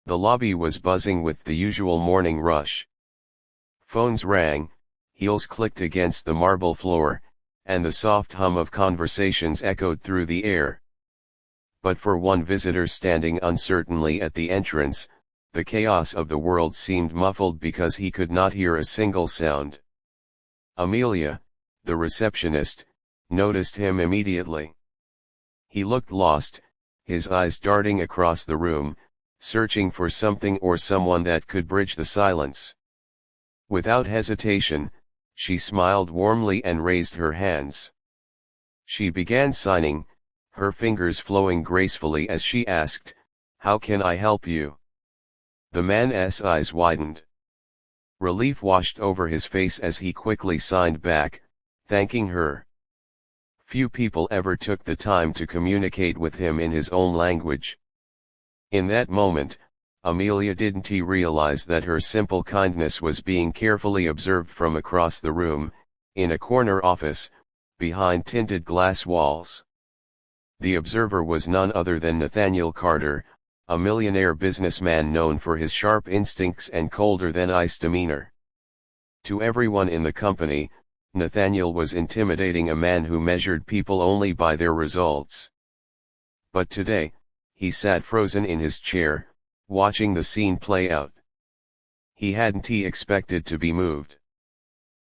The lobby was buzzing with the usual morning rush. Phones rang, heels clicked against the marble floor, and the soft hum of conversations echoed through the air. But for one visitor standing uncertainly at the entrance, the chaos of the world seemed muffled because he could not hear a single sound. Amelia, the receptionist, noticed him immediately. He looked lost, his eyes darting across the room, searching for something or someone that could bridge the silence. Without hesitation, she smiled warmly and raised her hands. She began signing, her fingers flowing gracefully as she asked, "How can I help you?" The man's eyes widened. Relief washed over his face as he quickly signed back, thanking her. Few people ever took the time to communicate with him in his own language. In that moment, Amelia didn't realize that her simple kindness was being carefully observed from across the room, in a corner office, behind tinted glass walls. The observer was none other than Nathaniel Carter, a millionaire businessman known for his sharp instincts and colder-than-ice demeanor. To everyone in the company, Nathaniel was intimidating, a man who measured people only by their results. But today, he sat frozen in his chair, watching the scene play out. He hadn't expected to be moved.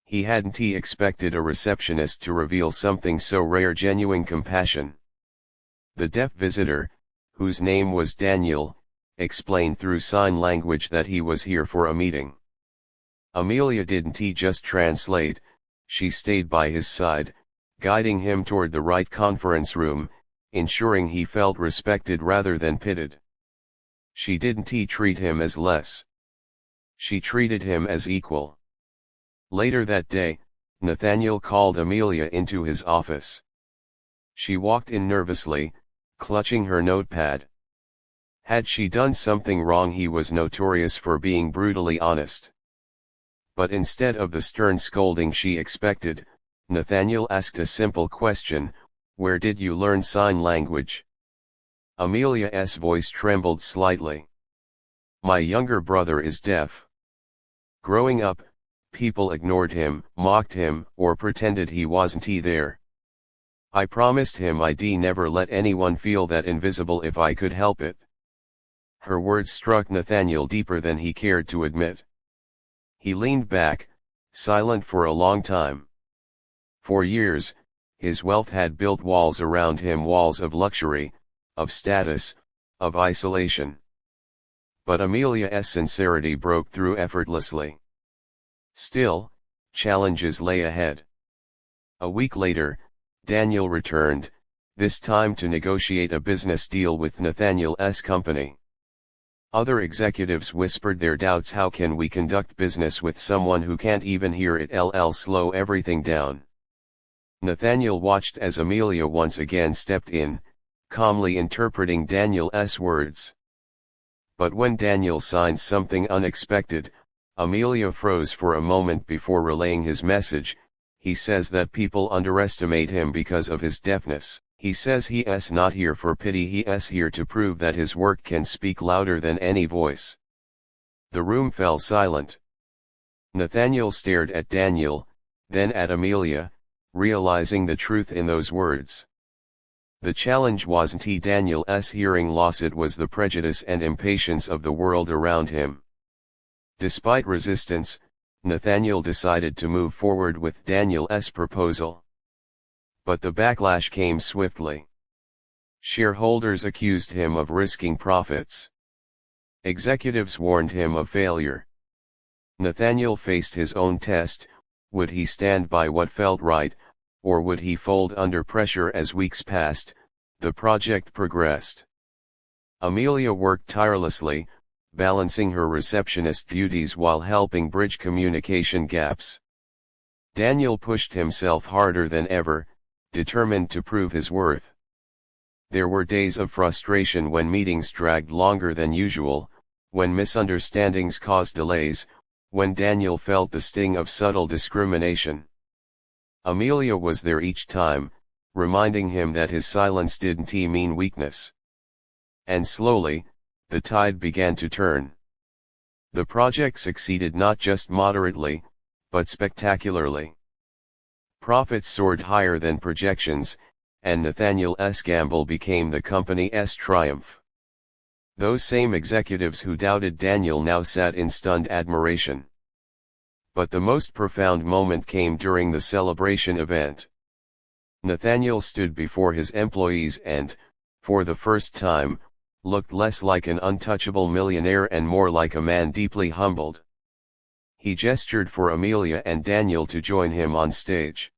He hadn't expected a receptionist to reveal something so rare: genuine compassion. The deaf visitor, whose name was Daniel, explained through sign language that he was here for a meeting. Amelia didn't just translate, she stayed by his side, guiding him toward the right conference room, ensuring he felt respected rather than pitied. She didn't treat him as less. She treated him as equal. Later that day, Nathaniel called Amelia into his office. She walked in nervously, clutching her notepad. Had she done something wrong? He was notorious for being brutally honest. But instead of the stern scolding she expected, Nathaniel asked a simple question: "Where did you learn sign language?" Amelia's voice trembled slightly. "My younger brother is deaf. Growing up, people ignored him, mocked him, or pretended he wasn't there. I promised him I'd never let anyone feel that invisible if I could help it." Her words struck Nathaniel deeper than he cared to admit. He leaned back, silent for a long time. For years, his wealth had built walls around him, walls of luxury, of status, of isolation. But Amelia's sincerity broke through effortlessly. Still, challenges lay ahead. A week later, Daniel returned, this time to negotiate a business deal with Nathaniel's company. Other executives whispered their doubts: "How can we conduct business with someone who can't even hear it? Slow everything down." Nathaniel watched as Amelia once again stepped in, calmly interpreting Daniel's words. But when Daniel signed something unexpected, Amelia froze for a moment before relaying his message. "He says that people underestimate him because of his deafness. He says he's not here for pity, he's here to prove that his work can speak louder than any voice." The room fell silent. Nathaniel stared at Daniel, then at Amelia, realizing the truth in those words. The challenge wasn't Daniel's hearing loss, it was the prejudice and impatience of the world around him. Despite resistance, Nathaniel decided to move forward with Daniel's proposal. But the backlash came swiftly. Shareholders accused him of risking profits. Executives warned him of failure. Nathaniel faced his own test: would he stand by what felt right, or would he fold under pressure? As weeks passed, the project progressed. Amelia worked tirelessly, balancing her receptionist duties while helping bridge communication gaps. Daniel pushed himself harder than ever, determined to prove his worth. There were days of frustration when meetings dragged longer than usual, when misunderstandings caused delays, when Daniel felt the sting of subtle discrimination. Amelia was there each time, reminding him that his silence didn't mean weakness. And slowly, the tide began to turn. The project succeeded not just moderately, but spectacularly. Profits soared higher than projections, and Nathaniel's gamble became the company's triumph. Those same executives who doubted Daniel now sat in stunned admiration. But the most profound moment came during the celebration event. Nathaniel stood before his employees and, for the first time, looked less like an untouchable millionaire and more like a man deeply humbled. He gestured for Amelia and Daniel to join him on stage.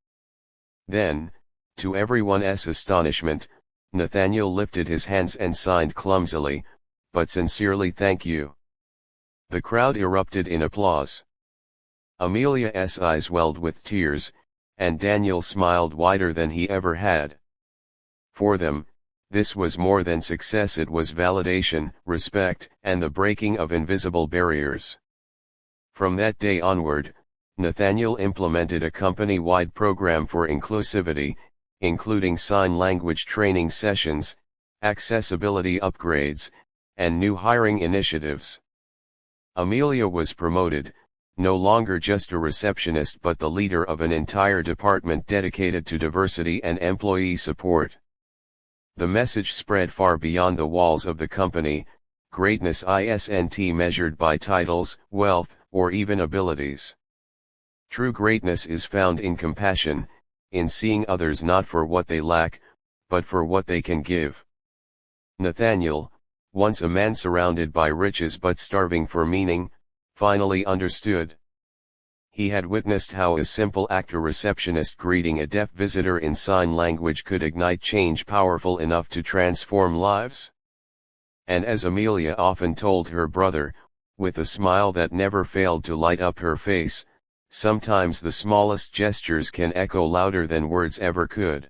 Then, to everyone's astonishment, Nathaniel lifted his hands and signed clumsily, but sincerely, "Thank you." The crowd erupted in applause. Amelia's eyes welled with tears, and Daniel smiled wider than he ever had. For them, this was more than success, it was validation, respect, and the breaking of invisible barriers. From that day onward, Nathaniel implemented a company-wide program for inclusivity, including sign language training sessions, accessibility upgrades, and new hiring initiatives. Amelia was promoted, no longer just a receptionist but the leader of an entire department dedicated to diversity and employee support. The message spread far beyond the walls of the company: greatness isn't measured by titles, wealth, or even abilities. True greatness is found in compassion, in seeing others not for what they lack, but for what they can give. Nathaniel, once a man surrounded by riches but starving for meaning, finally understood. He had witnessed how a simple act, a receptionist greeting a deaf visitor in sign language, could ignite change powerful enough to transform lives. And as Amelia often told her brother, with a smile that never failed to light up her face, sometimes the smallest gestures can echo louder than words ever could.